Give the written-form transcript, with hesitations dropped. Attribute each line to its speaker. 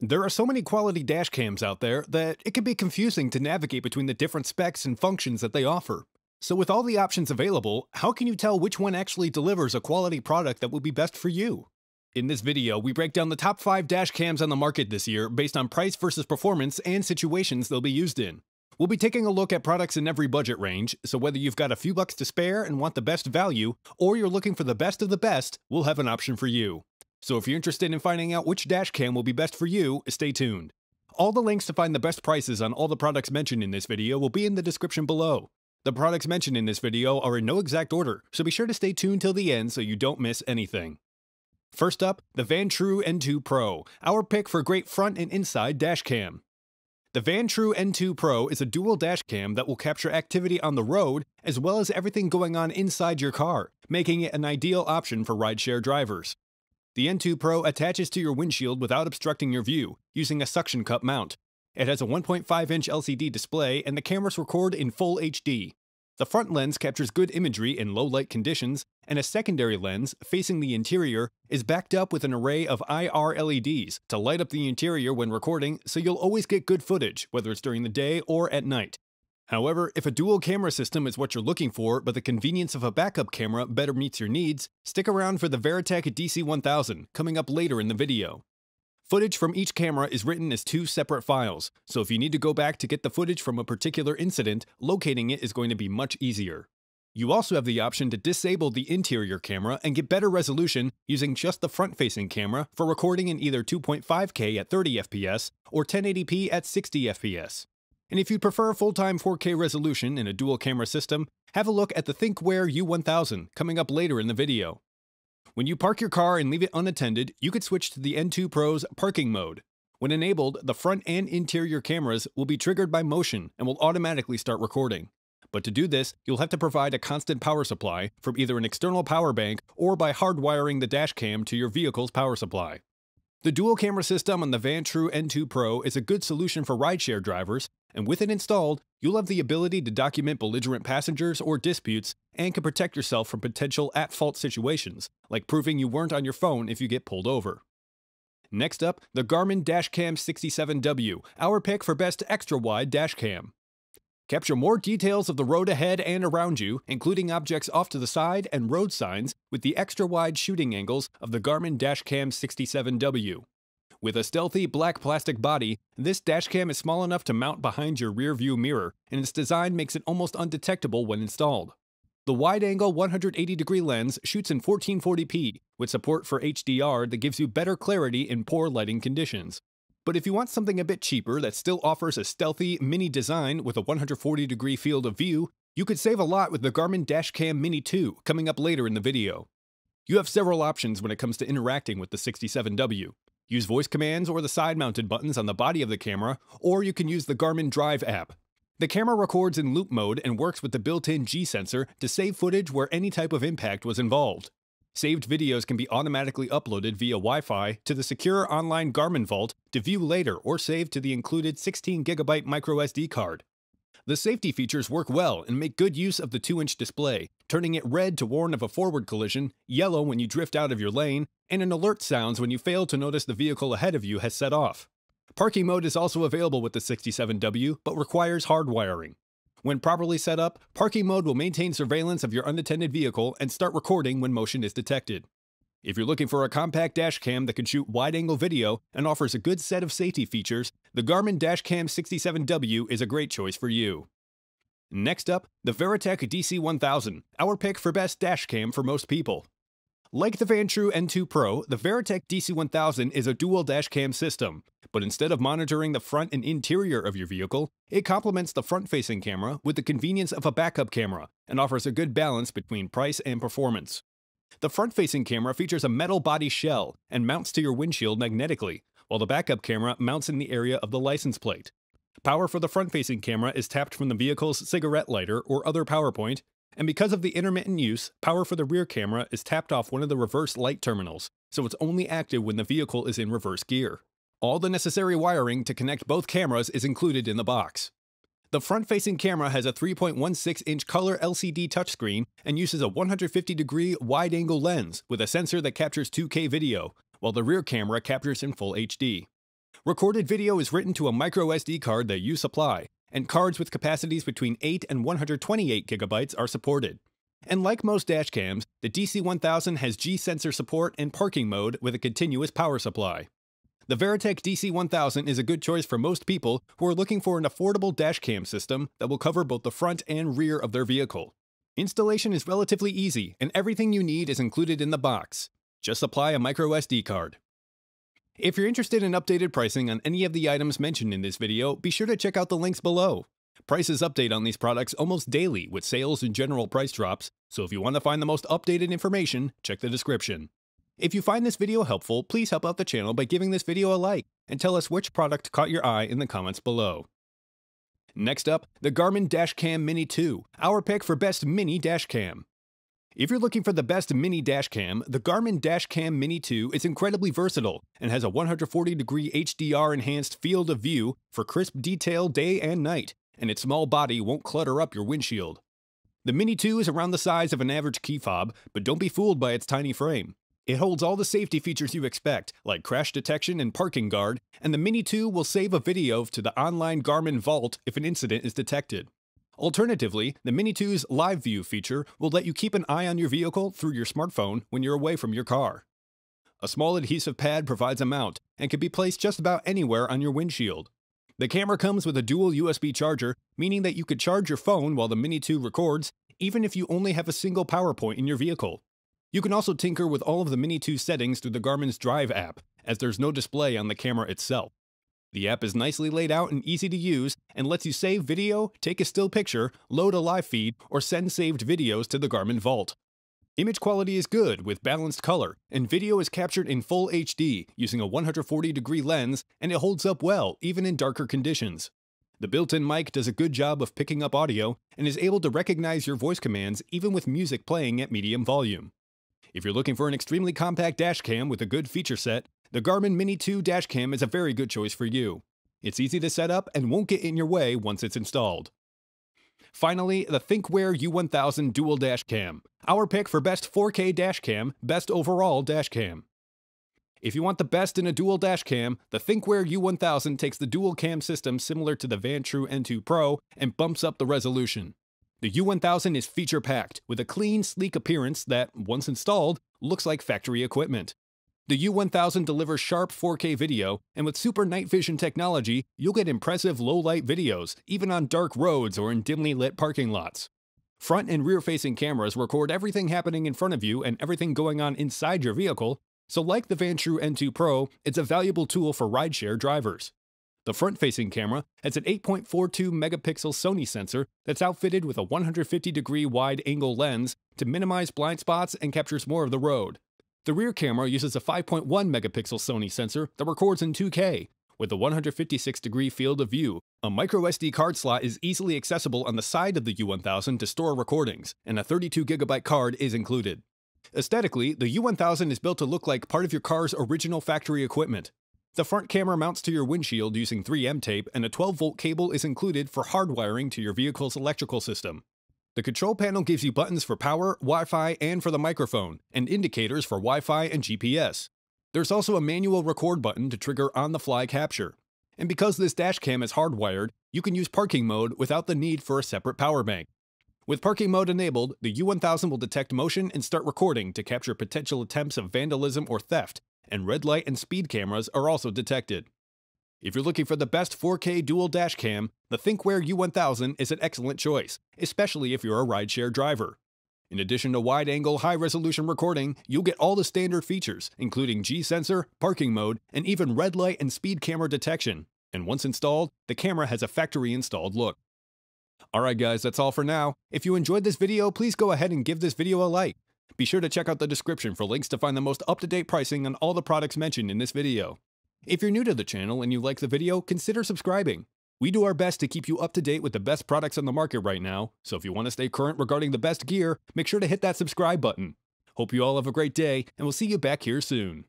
Speaker 1: There are so many quality dash cams out there that it can be confusing to navigate between the different specs and functions that they offer. So with all the options available, how can you tell which one actually delivers a quality product that will be best for you? In this video, we break down the top 5 dash cams on the market this year based on price versus performance and situations they'll be used in. We'll be taking a look at products in every budget range, so whether you've got a few bucks to spare and want the best value, or you're looking for the best of the best, we'll have an option for you. So if you're interested in finding out which dash cam will be best for you, stay tuned. All the links to find the best prices on all the products mentioned in this video will be in the description below. The products mentioned in this video are in no exact order, so be sure to stay tuned till the end so you don't miss anything. First up, the Vantrue N2 Pro, our pick for great front and inside dash cam. The Vantrue N2 Pro is a dual dash cam that will capture activity on the road as well as everything going on inside your car, making it an ideal option for rideshare drivers. The N2 Pro attaches to your windshield without obstructing your view, using a suction cup mount. It has a 1.5-inch LCD display and the cameras record in full HD. The front lens captures good imagery in low light conditions, and a secondary lens, facing the interior, is backed up with an array of IR LEDs to light up the interior when recording, so you'll always get good footage, whether it's during the day or at night. However, if a dual camera system is what you're looking for, but the convenience of a backup camera better meets your needs, stick around for the Verratek DC1000, coming up later in the video. Footage from each camera is written as 2 separate files, so if you need to go back to get the footage from a particular incident, locating it is going to be much easier. You also have the option to disable the interior camera and get better resolution using just the front-facing camera for recording in either 2.5K at 30 FPS or 1080p at 60 FPS. And if you prefer full-time 4K resolution in a dual camera system, have a look at the THINKWARE U1000 coming up later in the video. When you park your car and leave it unattended, you could switch to the N2 Pro's parking mode. When enabled, the front and interior cameras will be triggered by motion and will automatically start recording. But to do this, you'll have to provide a constant power supply from either an external power bank or by hardwiring the dash cam to your vehicle's power supply. The dual camera system on the Vantrue N2 Pro is a good solution for rideshare drivers, and with it installed, you'll have the ability to document belligerent passengers or disputes and can protect yourself from potential at-fault situations, like proving you weren't on your phone if you get pulled over. Next up, the Garmin Dash Cam 67W, our pick for best extra-wide dash cam. Capture more details of the road ahead and around you, including objects off to the side and road signs, with the extra-wide shooting angles of the Garmin Dash Cam 67W. With a stealthy black plastic body, this dash cam is small enough to mount behind your rear view mirror, and its design makes it almost undetectable when installed. The wide-angle 180-degree lens shoots in 1440p, with support for HDR that gives you better clarity in poor lighting conditions. But if you want something a bit cheaper that still offers a stealthy, mini design with a 140-degree field of view, you could save a lot with the Garmin Dash Cam Mini 2, coming up later in the video. You have several options when it comes to interacting with the 67W. Use voice commands or the side-mounted buttons on the body of the camera, or you can use the Garmin Drive app. The camera records in loop mode and works with the built-in G sensor to save footage where any type of impact was involved. Saved videos can be automatically uploaded via Wi-Fi to the secure online Garmin Vault to view later or save to the included 16GB microSD card. The safety features work well and make good use of the 2-inch display, turning it red to warn of a forward collision, yellow when you drift out of your lane, and an alert sounds when you fail to notice the vehicle ahead of you has set off. Parking mode is also available with the 67W, but requires hardwiring. When properly set up, parking mode will maintain surveillance of your unattended vehicle and start recording when motion is detected. If you're looking for a compact dash cam that can shoot wide-angle video and offers a good set of safety features, the Garmin Dash Cam 67W is a great choice for you. Next up, the Verratek DC1000, our pick for best dash cam for most people. Like the Vantrue N2 Pro, the Verratek DC1000 is a dual dash cam system, but instead of monitoring the front and interior of your vehicle, it complements the front-facing camera with the convenience of a backup camera and offers a good balance between price and performance. The front-facing camera features a metal body shell and mounts to your windshield magnetically, while the backup camera mounts in the area of the license plate. Power for the front-facing camera is tapped from the vehicle's cigarette lighter or other power point, and because of the intermittent use, power for the rear camera is tapped off one of the reverse light terminals, so it's only active when the vehicle is in reverse gear. All the necessary wiring to connect both cameras is included in the box. The front-facing camera has a 3.16-inch color LCD touchscreen and uses a 150-degree wide-angle lens with a sensor that captures 2K video, while the rear camera captures in full HD. Recorded video is written to a micro SD card that you supply, and cards with capacities between 8 and 128 gigabytes are supported. And like most dash cams, the DC1000 has G-sensor support and parking mode with a continuous power supply. The Verratek DC1000 is a good choice for most people who are looking for an affordable dash cam system that will cover both the front and rear of their vehicle. Installation is relatively easy, and everything you need is included in the box. Just supply a micro SD card. If you're interested in updated pricing on any of the items mentioned in this video, be sure to check out the links below. Prices update on these products almost daily with sales and general price drops, so if you want to find the most updated information, check the description. If you find this video helpful, please help out the channel by giving this video a like, and tell us which product caught your eye in the comments below. Next up, the Garmin Dash Cam Mini 2, our pick for best mini dash cam. If you're looking for the best mini dash cam, the Garmin Dash Cam Mini 2 is incredibly versatile and has a 140-degree HDR enhanced field of view for crisp detail day and night, and its small body won't clutter up your windshield. The Mini 2 is around the size of an average key fob, but don't be fooled by its tiny frame. It holds all the safety features you expect, like crash detection and parking guard, and the Mini 2 will save a video to the online Garmin Vault if an incident is detected. Alternatively, the Mini 2's Live View feature will let you keep an eye on your vehicle through your smartphone when you're away from your car. A small adhesive pad provides a mount and can be placed just about anywhere on your windshield. The camera comes with a dual USB charger, meaning that you could charge your phone while the Mini 2 records, even if you only have a single power point in your vehicle. You can also tinker with all of the Mini 2 settings through the Garmin's Drive app, as there's no display on the camera itself. The app is nicely laid out and easy to use, and lets you save video, take a still picture, load a live feed, or send saved videos to the Garmin Vault. Image quality is good, with balanced color, and video is captured in full HD using a 140-degree lens, and it holds up well, even in darker conditions. The built-in mic does a good job of picking up audio, and is able to recognize your voice commands even with music playing at medium volume. If you're looking for an extremely compact dash cam with a good feature set, the Garmin Mini 2 dash cam is a very good choice for you. It's easy to set up and won't get in your way once it's installed. Finally, the THINKWARE U1000 Dual Dash Cam, our pick for best 4K dash cam, best overall dash cam. If you want the best in a dual dash cam, the THINKWARE U1000 takes the dual cam system similar to the Vantrue N2 Pro and bumps up the resolution. The U1000 is feature-packed, with a clean, sleek appearance that, once installed, looks like factory equipment. The U1000 delivers sharp 4K video, and with super night vision technology, you'll get impressive low-light videos, even on dark roads or in dimly lit parking lots. Front and rear-facing cameras record everything happening in front of you and everything going on inside your vehicle, so like the Vantrue N2 Pro, it's a valuable tool for rideshare drivers. The front-facing camera has an 8.42 megapixel Sony sensor that's outfitted with a 150-degree wide-angle lens to minimize blind spots and captures more of the road. The rear camera uses a 5.1 megapixel Sony sensor that records in 2K, with a 156-degree field of view. A microSD card slot is easily accessible on the side of the U1000 to store recordings, and a 32GB card is included. Aesthetically, the U1000 is built to look like part of your car's original factory equipment. The front camera mounts to your windshield using 3M tape, and a 12-volt cable is included for hardwiring to your vehicle's electrical system. The control panel gives you buttons for power, Wi-Fi, and for the microphone, and indicators for Wi-Fi and GPS. There's also a manual record button to trigger on-the-fly capture. And because this dash cam is hardwired, you can use parking mode without the need for a separate power bank. With parking mode enabled, the U1000 will detect motion and start recording to capture potential attempts of vandalism or theft, and red light and speed cameras are also detected. If you're looking for the best 4K dual dash cam, the THINKWARE U1000 is an excellent choice, especially if you're a rideshare driver. In addition to wide-angle, high-resolution recording, you'll get all the standard features, including G-sensor, parking mode, and even red light and speed camera detection. And once installed, the camera has a factory-installed look. Alright guys, that's all for now. If you enjoyed this video, please go ahead and give this video a like. Be sure to check out the description for links to find the most up-to-date pricing on all the products mentioned in this video. If you're new to the channel and you like the video, consider subscribing. We do our best to keep you up to date with the best products on the market right now, so if you want to stay current regarding the best gear, make sure to hit that subscribe button. Hope you all have a great day, and we'll see you back here soon.